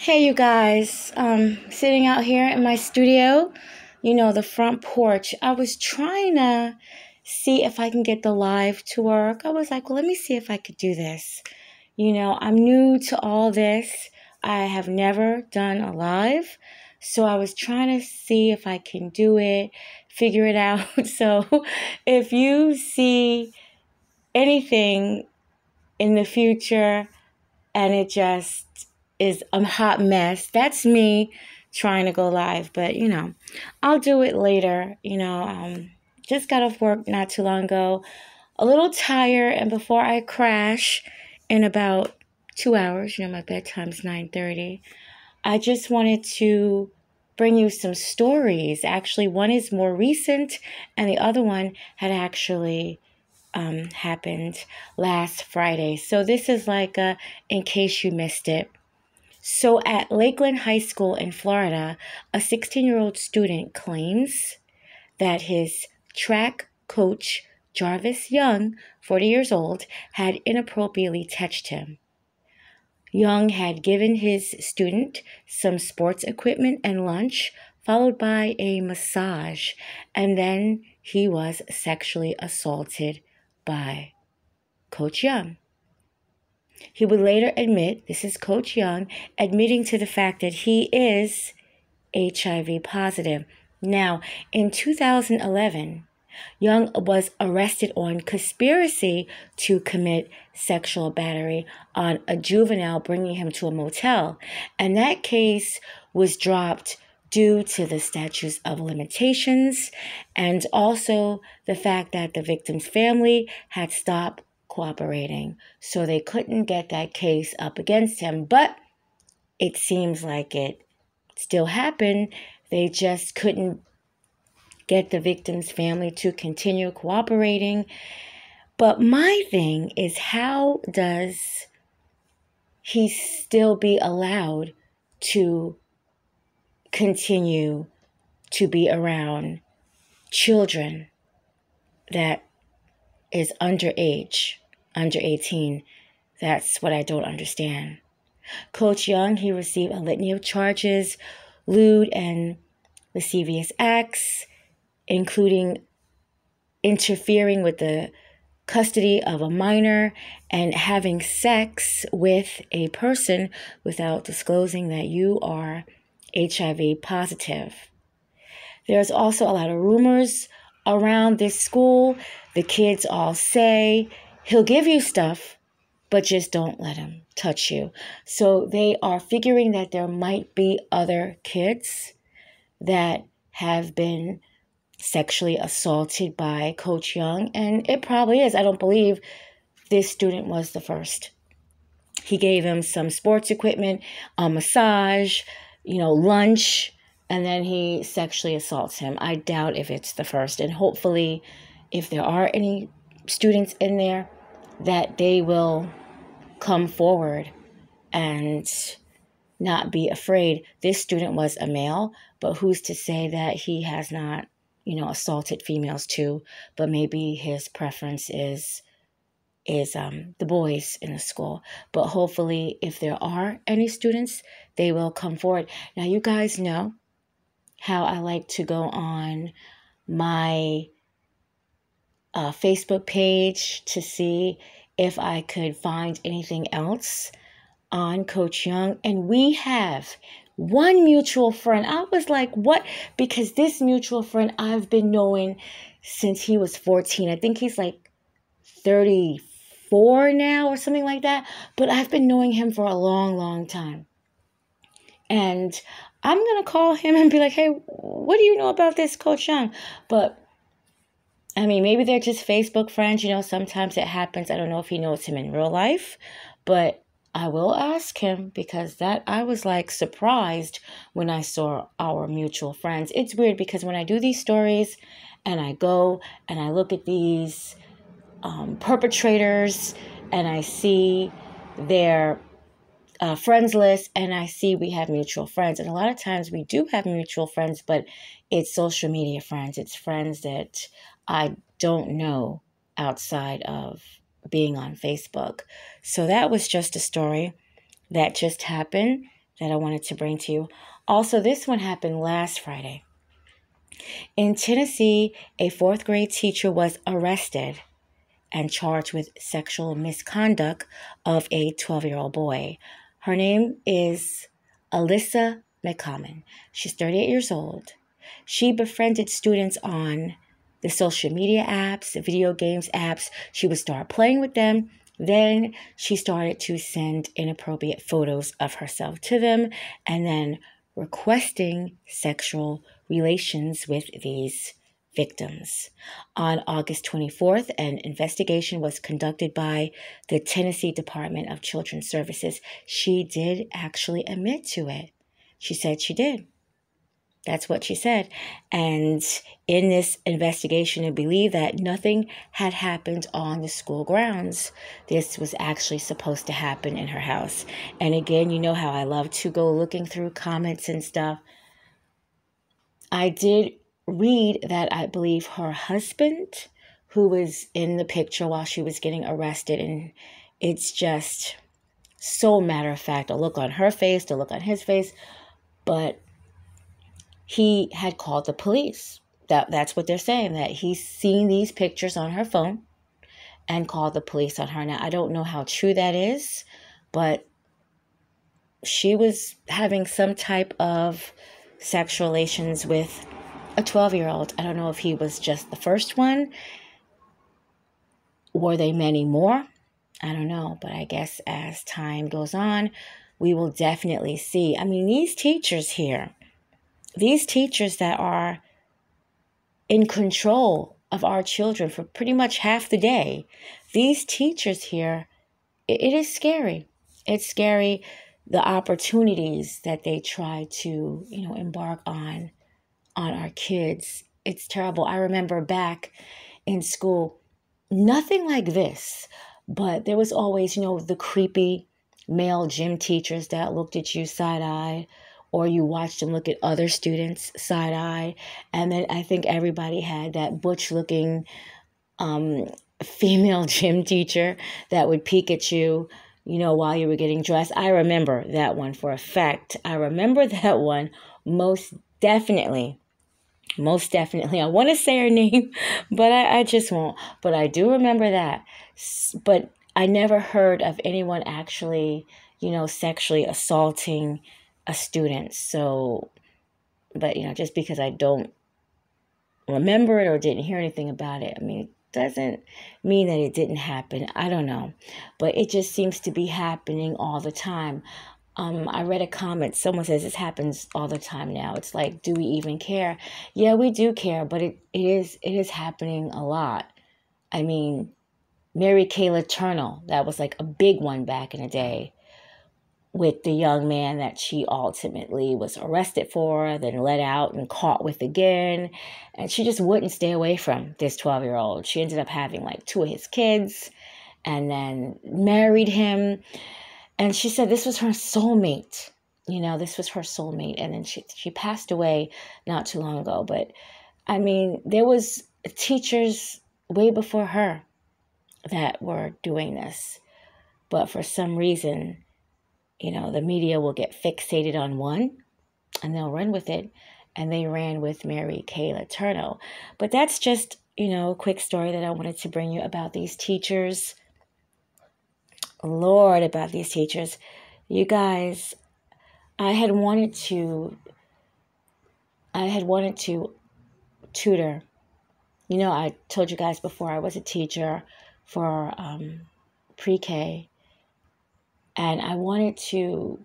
Hey, you guys. Sitting out here in my studio, the front porch. I was trying to see if I can get the live to work. I was like, well, let me see if I could do this. I'm new to all this. I have never done a live. So I was trying to see if I can do it, figure it out. So if you see anything in the future and it just is a hot mess, that's me trying to go live. But, I'll do it later. Just got off work not too long ago, a little tired. And before I crash in about 2 hours, my bedtime's 9:30, I just wanted to bring you some stories. Actually, one is more recent and the other one had actually happened last Friday. So this is like in case you missed it. So at Lakeland High School in Florida, a 16-year-old student claims that his track coach, Jarvis Young, 40 years old, had inappropriately touched him. Young had given his student some sports equipment and lunch, followed by a massage, and then he was sexually assaulted by Coach Young. He would later admit, this is Coach Young, admitting to the fact that he is HIV positive. Now, in 2011, Young was arrested on conspiracy to commit sexual battery on a juvenile, bringing him to a motel. And that case was dropped due to the statutes of limitations and also the fact that the victim's family had stopped cooperating. So they couldn't get that case up against him. But it seems like it still happened. They just couldn't get the victim's family to continue cooperating. But my thing is, how does he still be allowed to continue to be around children that is underage, under 18? That's what I don't understand. Coach Young, he received a litany of charges, lewd and lascivious acts, including interfering with the custody of a minor and having sex with a person without disclosing that you are HIV positive. There's also a lot of rumors around this school. The kids all say, he'll give you stuff, but just don't let him touch you. So they are figuring that there might be other kids that have been sexually assaulted by Coach Young, and it probably is. I don't believe this student was the first. He gave him some sports equipment, a massage, lunch, and then he sexually assaults him. I doubt if it's the first, and hopefully if there are any students in there, that they will come forward and not be afraid. This student was a male, but who's to say that he has not assaulted females too, but maybe his preference is the boys in the school. But hopefully, if there are any students, they will come forward. Now, you guys know how I like to go on my Facebook page to see if I could find anything else on Coach Young. And we have one mutual friend. I was like, what? Because this mutual friend I've been knowing since he was 14. I think he's like 34 now or something like that. But I've been knowing him for a long, long time. And I'm going to call him and be like, hey, what do you know about this Coach Young? But I mean, maybe they're just Facebook friends. Sometimes it happens. I don't know if he knows him in real life, but I will ask him, because I was like surprised when I saw our mutual friends. It's weird because when I do these stories and I go and I look at these perpetrators and I see their friends list and I see we have mutual friends. And a lot of times we do have mutual friends, but it's social media friends. It's friends that I don't know outside of being on Facebook. So that was just a story that just happened that I wanted to bring to you. Also, this one happened last Friday. In Tennessee, a fourth grade teacher was arrested and charged with sexual misconduct of a 12-year-old boy. Her name is Alissa McCommons. She's 38 years old. She befriended students on the social media apps, the video games apps. She would start playing with them. Then she started to send inappropriate photos of herself to them and then requesting sexual relations with these victims. On August 24th, an investigation was conducted by the Tennessee Department of Children's Services. She did actually admit to it. She said she did. That's what she said. And in this investigation, it believed that nothing had happened on the school grounds. This was actually supposed to happen in her house. And again, you know how I love to go looking through comments and stuff. I did read that I believe her husband, who was in the picture while she was getting arrested, and it's just so matter of fact, a look on her face, the look on his face, but he had called the police. That's what they're saying, that he's seen these pictures on her phone and called the police on her. Now, I don't know how true that is, but she was having some type of sexual relations with a 12-year-old. I don't know if he was just the first one. Were they many more? I don't know, but I guess as time goes on, we will definitely see. I mean, these teachers here, these teachers that are in control of our children for pretty much half the day, these teachers here, it is scary. It's scary, the opportunities that they try to, embark on our kids. It's terrible. I remember back in school, nothing like this, but there was always, the creepy male gym teachers that looked at you side-eye, or you watched them look at other students side-eye. And then I think everybody had that butch-looking female gym teacher that would peek at you, while you were getting dressed. I remember that one for a fact. I remember that one most definitely. Most definitely. I want to say her name, but I just won't. But I do remember that. But I never heard of anyone actually, sexually assaulting a student. So, but, just because I don't remember it or didn't hear anything about it, I mean, it doesn't mean that it didn't happen. I don't know. But it just seems to be happening all the time. I read a comment. Someone says this happens all the time now. It's like, do we even care? Yeah, we do care, but it is happening a lot. I mean, Mary Kay Letourneau, that was like a big one back in the day, with the young man that she ultimately was arrested for, then let out and caught with again. And she just wouldn't stay away from this 12-year-old. She ended up having like 2 of his kids and then married him. And she said this was her soulmate. This was her soulmate. And then she passed away not too long ago. But, I mean, there was teachers way before her that were doing this. But for some reason, the media will get fixated on one and they'll run with it. And they ran with Mary Kay Letourneau. But that's just, a quick story that I wanted to bring you about these teachers. Lord, about these teachers. You guys, I had wanted to tutor. I told you guys before I was a teacher for pre-K. And I wanted to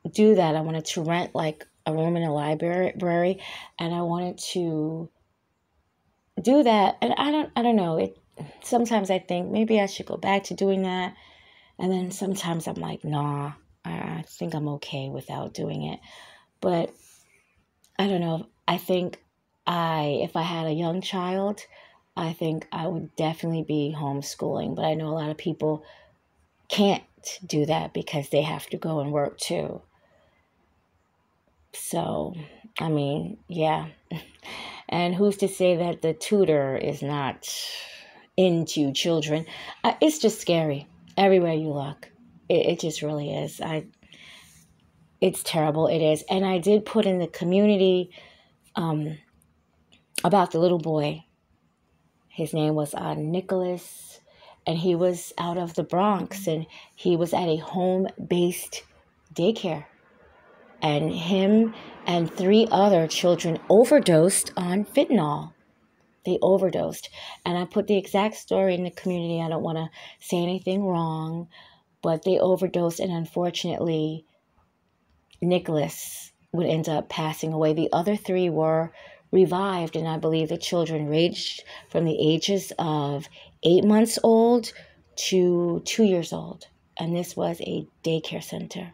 do that. I wanted to rent like a room in a library, and I wanted to do that. And I don't know. Sometimes I think maybe I should go back to doing that. And then sometimes I'm like, nah, I think I'm okay without doing it. But I don't know. I think if I had a young child, I think I would definitely be homeschooling. But I know a lot of people can't do that because they have to go and work too. So, I mean, yeah. And who's to say that the tutor is not into children? It's just scary everywhere you look. It just really is. It's terrible. It is. And I did put in the community about the little boy. His name was Nicholas, and he was out of the Bronx, and he was at a home-based daycare. And him and 3 other children overdosed on fentanyl. They overdosed. And I put the exact story in the community. I don't want to say anything wrong, but they overdosed, and unfortunately, Nicholas would end up passing away. The other 3 were revived, and I believe the children ranged from the ages of 8 months old to 2 years old. And this was a daycare center.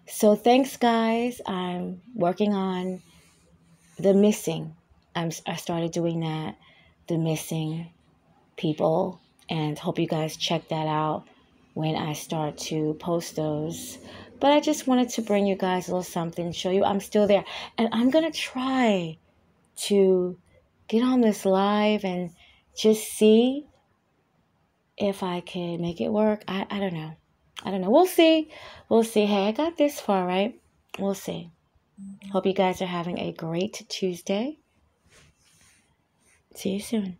So thanks, guys. I'm working on the missing. I started doing that, the missing people, and hope you guys check that out when I start to post those. But I just wanted to bring you guys a little something, show you I'm still there. And I'm going to try to get on this live and just see if I can make it work. I don't know. We'll see. Hey, I got this far, right? We'll see. Hope you guys are having a great Tuesday. See you soon.